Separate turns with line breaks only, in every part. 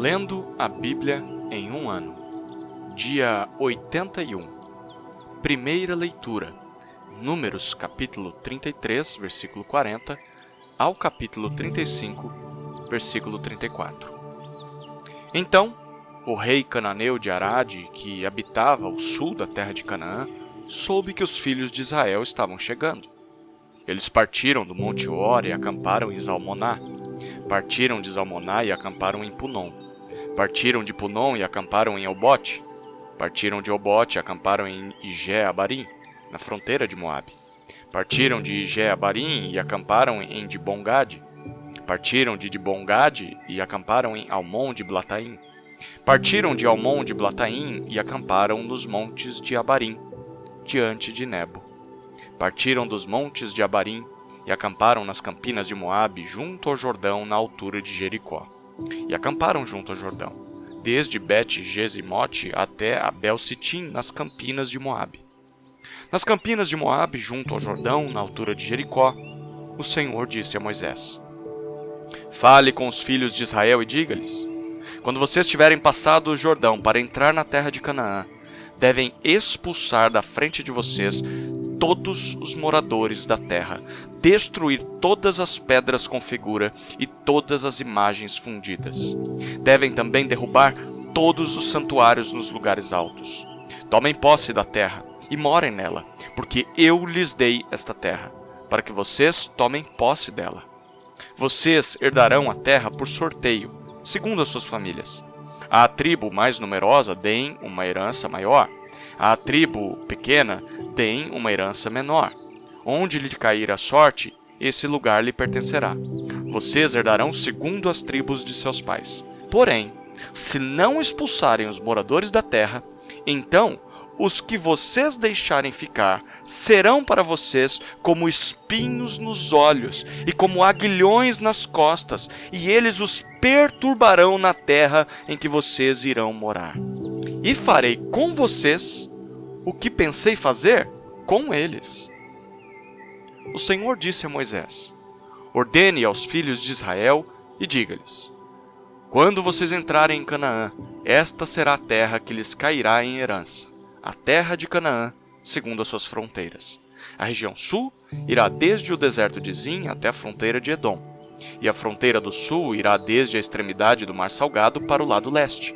Lendo a Bíblia em um ano. Dia 81. Primeira leitura. Números capítulo 33, versículo 40, ao capítulo 35, versículo 34. Então, o rei cananeu de Arade, que habitava ao sul da terra de Canaã, soube que os filhos de Israel estavam chegando. Eles partiram do Monte Hor e acamparam em Zalmoná. Partiram de Zalmoná e acamparam em Punom. Partiram de Punom e acamparam em Obote. Partiram de Obote e acamparam em Ijé-Abarim, na fronteira de Moabe. Partiram de Ijé-Abarim e acamparam em Dibon-Gade. Partiram de Dibon-Gade e acamparam em Almon-de-Blataim. Partiram de Almon-de-Blataim e acamparam nos montes de Abarim, diante de Nebo. Partiram dos montes de Abarim e acamparam nas campinas de Moabe, junto ao Jordão, na altura de Jericó. E acamparam junto ao Jordão, desde Bet-Gesimote até Abel-Sitim, nas campinas de Moabe. Nas campinas de Moabe, junto ao Jordão, na altura de Jericó, o Senhor disse a Moisés: Fale com os filhos de Israel e diga-lhes: quando vocês tiverem passado o Jordão para entrar na terra de Canaã, devem expulsar da frente de vocês todos os moradores da terra, destruir todas as pedras com figura e todas as imagens fundidas. Devem também derrubar todos os santuários nos lugares altos. Tomem posse da terra e morem nela, porque eu lhes dei esta terra, para que vocês tomem posse dela. Vocês herdarão a terra por sorteio, segundo as suas famílias. À tribo mais numerosa deem uma herança maior. À tribo pequena deem uma herança menor. Onde lhe cair a sorte, esse lugar lhe pertencerá. Vocês herdarão segundo as tribos de seus pais. Porém, se não expulsarem os moradores da terra, então os que vocês deixarem ficar serão para vocês como espinhos nos olhos e como aguilhões nas costas, e eles os perturbarão na terra em que vocês irão morar. E farei com vocês o que pensei fazer com eles. O Senhor disse a Moisés: Ordene aos filhos de Israel e diga-lhes: quando vocês entrarem em Canaã, esta será a terra que lhes cairá em herança, a terra de Canaã, segundo as suas fronteiras. A região sul irá desde o deserto de Zin até a fronteira de Edom, e a fronteira do sul irá desde a extremidade do Mar Salgado para o lado leste.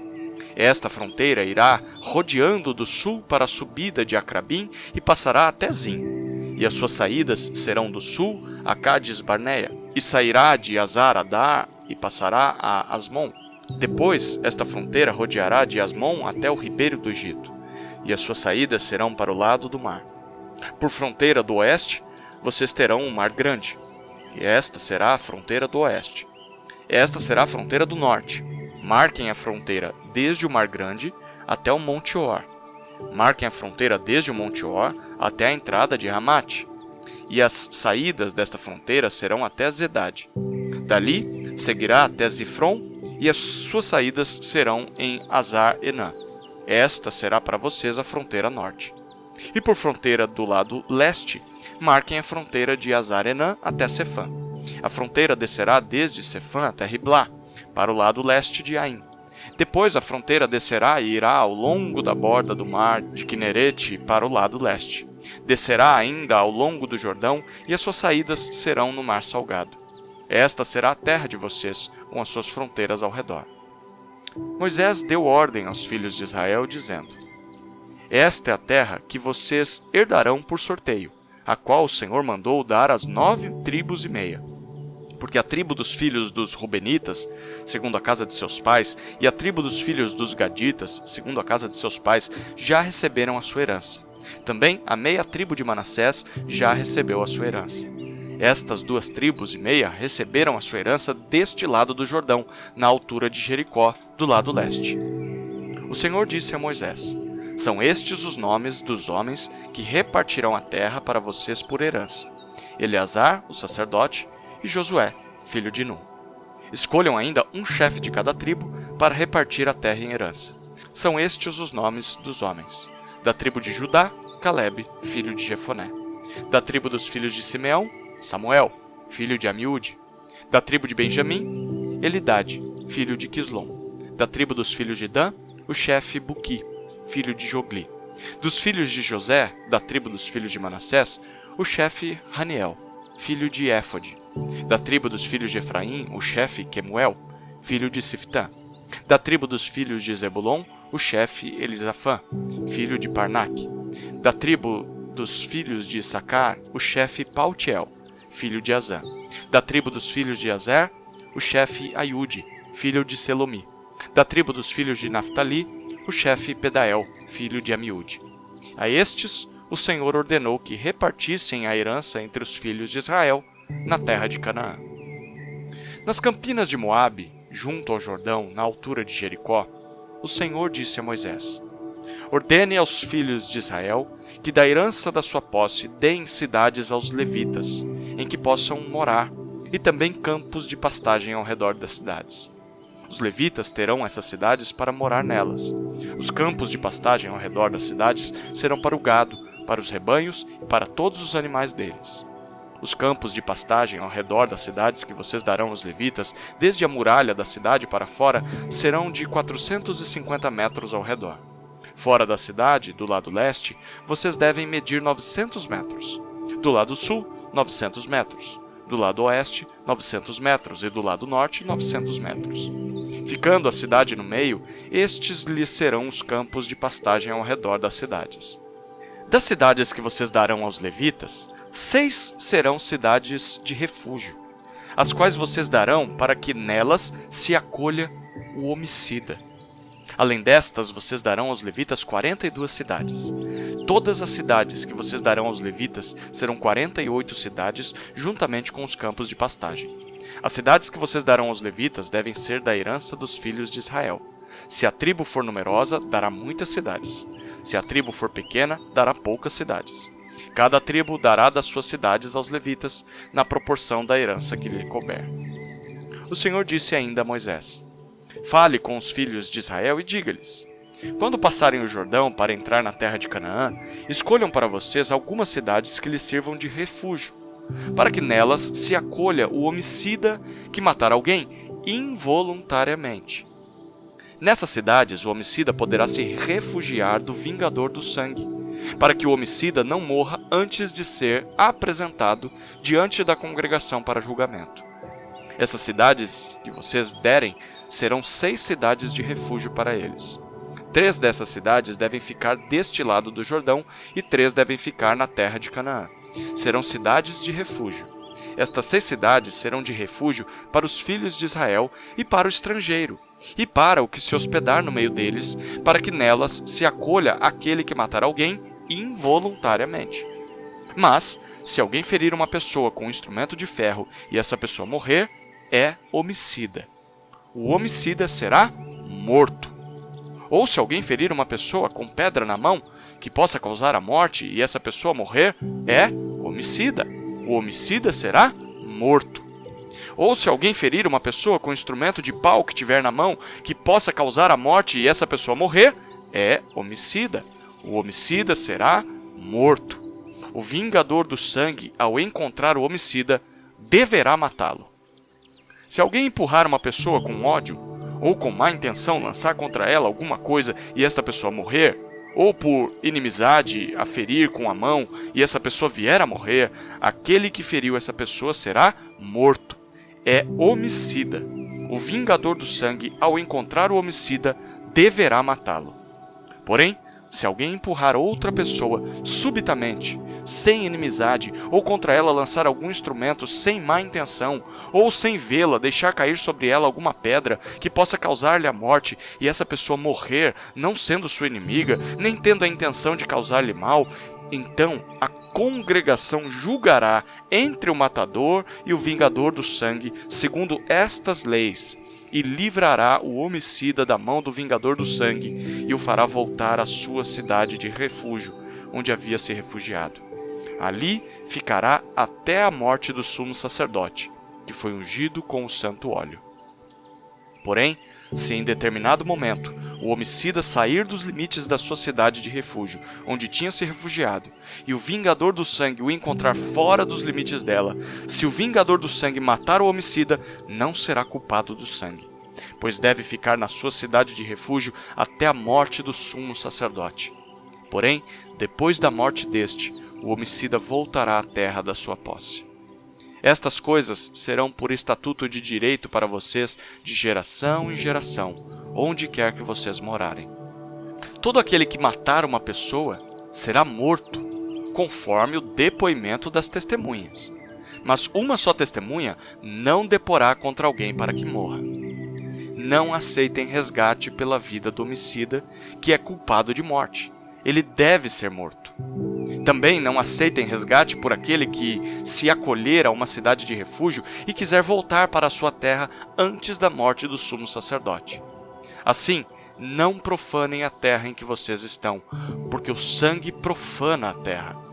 Esta fronteira irá rodeando do sul para a subida de Acrabim e passará até Zin. E as suas saídas serão do sul a Cades-Barneia, e sairá de Azar-Adar e passará a Asmon. Depois, esta fronteira rodeará de Asmon até o ribeiro do Egito, e as suas saídas serão para o lado do mar. Por fronteira do oeste, vocês terão um mar grande, e esta será a fronteira do oeste. Esta será a fronteira do norte. Marquem a fronteira desde o Mar Grande até o Monte Hor. Marquem a fronteira desde o Monte Hor até a entrada de Ramate. E as saídas desta fronteira serão até Zedade. Dali seguirá até Zifron, e as suas saídas serão em Azar-Enã. Esta será para vocês a fronteira norte. E por fronteira do lado leste, marquem a fronteira de Azar-Enã até Sefã. A fronteira descerá desde Sefã até Riblá, para o lado leste de Aim. Depois a fronteira descerá e irá ao longo da borda do mar de Quinerete para o lado leste. Descerá ainda ao longo do Jordão, e as suas saídas serão no Mar Salgado. Esta será a terra de vocês, com as suas fronteiras ao redor. Moisés deu ordem aos filhos de Israel, dizendo: esta é a terra que vocês herdarão por sorteio, a qual o Senhor mandou dar às 9,5 tribos. Porque a tribo dos filhos dos Rubenitas, segundo a casa de seus pais, e a tribo dos filhos dos Gaditas, segundo a casa de seus pais, já receberam a sua herança. Também a meia tribo de Manassés já recebeu a sua herança. Estas 2,5 tribos receberam a sua herança deste lado do Jordão, na altura de Jericó, do lado leste. O Senhor disse a Moisés: são estes os nomes dos homens que repartirão a terra para vocês por herança: Eleazar, o sacerdote, e Josué, filho de Nun. Escolham ainda um chefe de cada tribo para repartir a terra em herança. São estes os nomes dos homens: da tribo de Judá, Calebe, filho de Jefoné. Da tribo dos filhos de Simeão, Samuel, filho de Amiúde. Da tribo de Benjamim, Elidade, filho de Quislom. Da tribo dos filhos de Dan, o chefe Buqui, filho de Jogli. Dos filhos de José, da tribo dos filhos de Manassés, o chefe Haniel, filho de Éfode. Da tribo dos filhos de Efraim, o chefe Quemuel, filho de Siftã. Da tribo dos filhos de Zebulon, o chefe Elisafã, filho de Parnaque. Da tribo dos filhos de Issacar, o chefe Paltiel, filho de Azã. Da tribo dos filhos de Azer, o chefe Aiude, filho de Selomi. Da tribo dos filhos de Naftali, o chefe Pedael, filho de Amiúde. A estes, o Senhor ordenou que repartissem a herança entre os filhos de Israel na terra de Canaã. Nas campinas de Moabe, junto ao Jordão, na altura de Jericó, o Senhor disse a Moisés: ordene aos filhos de Israel que da herança da sua posse deem cidades aos levitas, em que possam morar, e também campos de pastagem ao redor das cidades. Os levitas terão essas cidades para morar nelas. Os campos de pastagem ao redor das cidades serão para o gado, para os rebanhos e para todos os animais deles. Os campos de pastagem ao redor das cidades que vocês darão aos levitas, desde a muralha da cidade para fora, serão de 450 metros ao redor. Fora da cidade, do lado leste, vocês devem medir 900 metros. Do lado sul, 900 metros. Do lado oeste, 900 metros. E do lado norte, 900 metros. Ficando a cidade no meio, estes lhes serão os campos de pastagem ao redor das cidades. Das cidades que vocês darão aos levitas, 6 serão cidades de refúgio, as quais vocês darão para que nelas se acolha o homicida. Além destas, vocês darão aos levitas 42 cidades. Todas as cidades que vocês darão aos levitas serão 48 cidades, juntamente com os campos de pastagem. As cidades que vocês darão aos levitas devem ser da herança dos filhos de Israel. Se a tribo for numerosa, dará muitas cidades. Se a tribo for pequena, dará poucas cidades. Cada tribo dará das suas cidades aos levitas, na proporção da herança que lhe couber. O Senhor disse ainda a Moisés: fale com os filhos de Israel e diga-lhes: quando passarem o Jordão para entrar na terra de Canaã, escolham para vocês algumas cidades que lhes sirvam de refúgio, para que nelas se acolha o homicida que matar alguém involuntariamente. Nessas cidades, o homicida poderá se refugiar do vingador do sangue, para que o homicida não morra antes de ser apresentado diante da congregação para julgamento. Essas cidades que vocês derem serão 6 cidades de refúgio para eles. 3 dessas cidades devem ficar deste lado do Jordão e 3 devem ficar na terra de Canaã. Serão cidades de refúgio. Estas 6 cidades serão de refúgio para os filhos de Israel e para o estrangeiro, e para o que se hospedar no meio deles, para que nelas se acolha aquele que matar alguém involuntariamente. Mas, se alguém ferir uma pessoa com um instrumento de ferro e essa pessoa morrer, é homicida. O homicida será morto. Ou se alguém ferir uma pessoa com pedra na mão, que possa causar a morte e essa pessoa morrer, é homicida. O homicida será morto. Ou se alguém ferir uma pessoa com instrumento de pau que tiver na mão, que possa causar a morte e essa pessoa morrer, é homicida. O homicida será morto. O vingador do sangue, ao encontrar o homicida, deverá matá-lo. Se alguém empurrar uma pessoa com ódio, ou com má intenção lançar contra ela alguma coisa e esta pessoa morrer, ou por inimizade a ferir com a mão e essa pessoa vier a morrer, aquele que feriu essa pessoa será morto. É homicida. O vingador do sangue, ao encontrar o homicida, deverá matá-lo. Porém, se alguém empurrar outra pessoa subitamente, sem inimizade, ou contra ela lançar algum instrumento sem má intenção, ou sem vê-la deixar cair sobre ela alguma pedra que possa causar-lhe a morte, e essa pessoa morrer, não sendo sua inimiga, nem tendo a intenção de causar-lhe mal, então a congregação julgará entre o matador e o vingador do sangue, segundo estas leis, e livrará o homicida da mão do vingador do sangue, e o fará voltar à sua cidade de refúgio, onde havia se refugiado. Ali ficará até a morte do sumo sacerdote, que foi ungido com o santo óleo. Porém, se em determinado momento o homicida sair dos limites da sua cidade de refúgio, onde tinha se refugiado, e o vingador do sangue o encontrar fora dos limites dela, se o vingador do sangue matar o homicida, não será culpado do sangue. pois deve ficar na sua cidade de refúgio até a morte do sumo sacerdote. Porém, depois da morte deste, o homicida voltará à terra da sua posse. Estas coisas serão por estatuto de direito para vocês de geração em geração, onde quer que vocês morarem. Todo aquele que matar uma pessoa será morto, conforme o depoimento das testemunhas. Mas uma só testemunha não deporá contra alguém para que morra. Não aceitem resgate pela vida do homicida, que é culpado de morte. Ele deve ser morto. Também não aceitem resgate por aquele que se acolher a uma cidade de refúgio e quiser voltar para a sua terra antes da morte do sumo sacerdote. Assim, não profanem a terra em que vocês estão, porque o sangue profana a terra.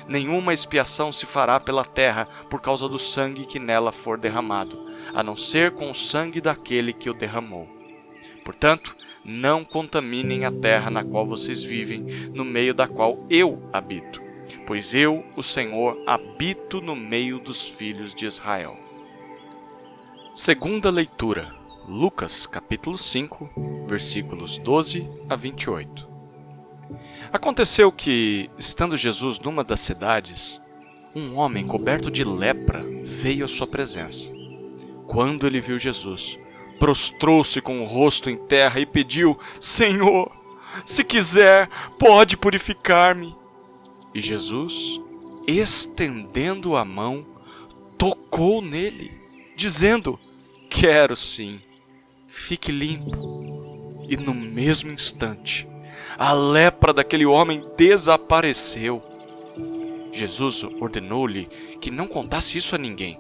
Nenhuma expiação se fará pela terra por causa do sangue que nela for derramado, a não ser com o sangue daquele que o derramou. Portanto, não contaminem a terra na qual vocês vivem, no meio da qual eu habito, pois eu, o Senhor, habito no meio dos filhos de Israel. Segunda leitura, Lucas capítulo 5, versículos 12 a 28. Aconteceu que, estando Jesus numa das cidades, um homem coberto de lepra veio à sua presença. Quando ele viu Jesus, prostrou-se com o rosto em terra e pediu: Senhor, se quiser, pode purificar-me. E Jesus, estendendo a mão, tocou nele, dizendo: Quero sim, fique limpo. E no mesmo instante, a lepra daquele homem desapareceu. Jesus ordenou-lhe que não contasse isso a ninguém.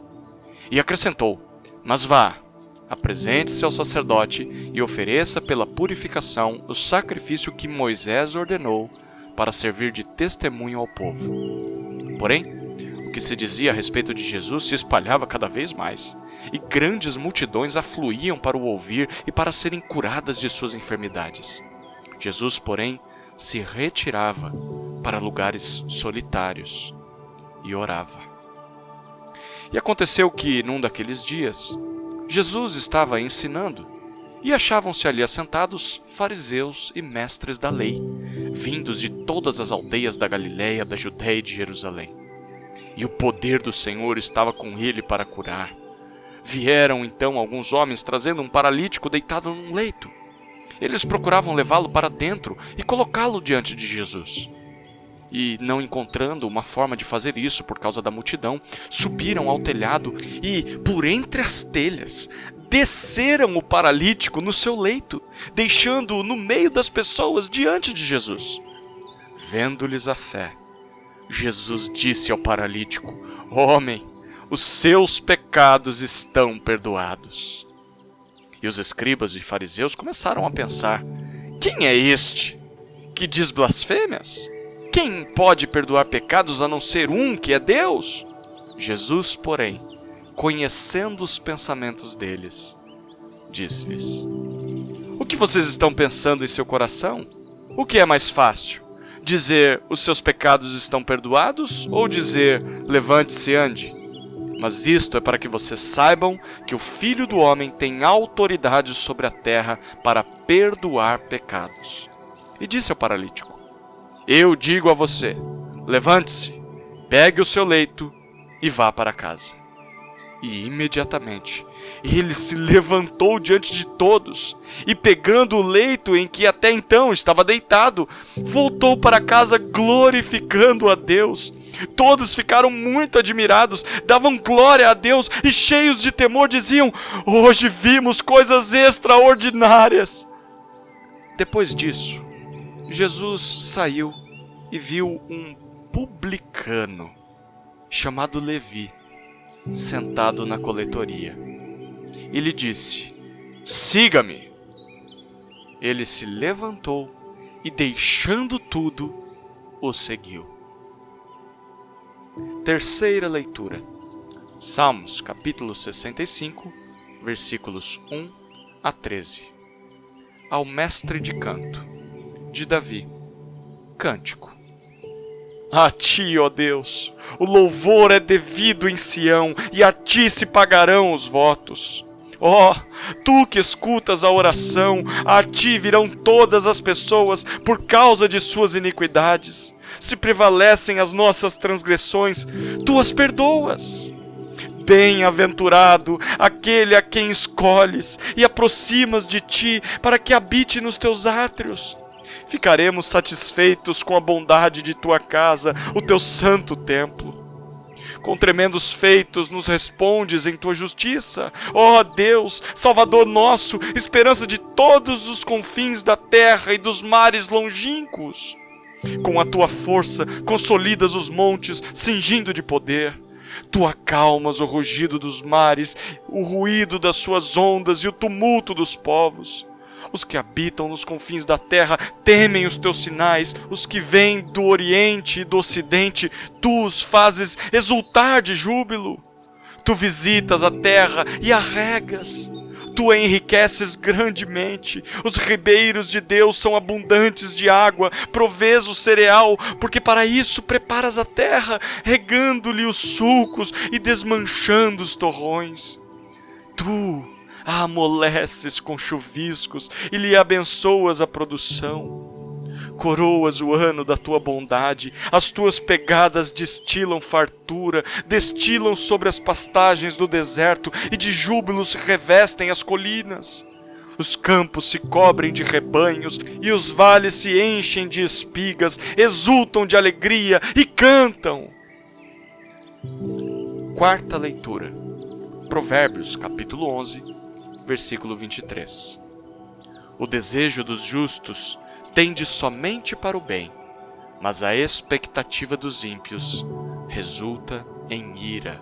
E acrescentou: Mas vá, apresente-se ao sacerdote e ofereça pela purificação o sacrifício que Moisés ordenou para servir de testemunho ao povo. Porém, o que se dizia a respeito de Jesus se espalhava cada vez mais, e grandes multidões afluíam para o ouvir e para serem curadas de suas enfermidades. Jesus, porém, se retirava para lugares solitários e orava. E aconteceu que, num daqueles dias, Jesus estava ensinando, e achavam-se ali assentados fariseus e mestres da lei, vindos de todas as aldeias da Galiléia, da Judéia e de Jerusalém. E o poder do Senhor estava com ele para curar. Vieram então alguns homens trazendo um paralítico deitado num leito. Eles procuravam levá-lo para dentro e colocá-lo diante de Jesus. E, não encontrando uma forma de fazer isso por causa da multidão, subiram ao telhado e, por entre as telhas, desceram o paralítico no seu leito, deixando-o no meio das pessoas diante de Jesus. Vendo-lhes a fé, Jesus disse ao paralítico: Homem, os seus pecados estão perdoados. E os escribas e fariseus começaram a pensar: Quem é este que diz blasfêmias? Quem pode perdoar pecados a não ser um, que é Deus? Jesus, porém, conhecendo os pensamentos deles, disse-lhes: O que vocês estão pensando em seu coração? O que é mais fácil? Dizer: os seus pecados estão perdoados? Ou dizer: levante-se e ande? Mas isto é para que vocês saibam que o Filho do Homem tem autoridade sobre a terra para perdoar pecados. E disse ao paralítico: Eu digo a você, levante-se, pegue o seu leito e vá para casa. E imediatamente ele se levantou diante de todos e, pegando o leito em que até então estava deitado, voltou para casa glorificando a Deus. Todos ficaram muito admirados, davam glória a Deus e, cheios de temor, diziam: Hoje vimos coisas extraordinárias. Depois disso, Jesus saiu e viu um publicano chamado Levi sentado na coletoria. E lhe disse: Siga-me. Ele se levantou e, deixando tudo, o seguiu. Terceira leitura. Salmos capítulo 65, versículos 1 a 13. Ao mestre de canto, de Davi. Cântico. A ti, ó Deus, o louvor é devido em Sião, e a ti se pagarão os votos. Ó, tu que escutas a oração, a ti virão todas as pessoas por causa de suas iniquidades. Se prevalecem as nossas transgressões, tu as perdoas. Bem-aventurado aquele a quem escolhes e aproximas de ti para que habite nos teus átrios. Ficaremos satisfeitos com a bondade de tua casa, o teu santo templo. Com tremendos feitos nos respondes em tua justiça. Ó Deus, Salvador nosso, esperança de todos os confins da terra e dos mares longínquos. Com a tua força consolidas os montes, cingindo de poder. Tu acalmas o rugido dos mares, o ruído das suas ondas e o tumulto dos povos. Os que habitam nos confins da terra temem os teus sinais. Os que vêm do oriente e do ocidente, tu os fazes exultar de júbilo. Tu visitas a terra e a regas. Tu a enriqueces grandemente. Os ribeiros de Deus são abundantes de água. Provês o cereal, porque para isso preparas a terra, regando-lhe os sulcos e desmanchando os torrões. Tu a amoleces com chuviscos e lhe abençoas a produção. Coroas o ano da tua bondade, as tuas pegadas destilam fartura, destilam sobre as pastagens do deserto e de júbilo se revestem as colinas. Os campos se cobrem de rebanhos e os vales se enchem de espigas, exultam de alegria e cantam. Quarta leitura. Provérbios, capítulo 11, versículo 23. O desejo dos justos tende somente para o bem, mas a expectativa dos ímpios resulta em ira.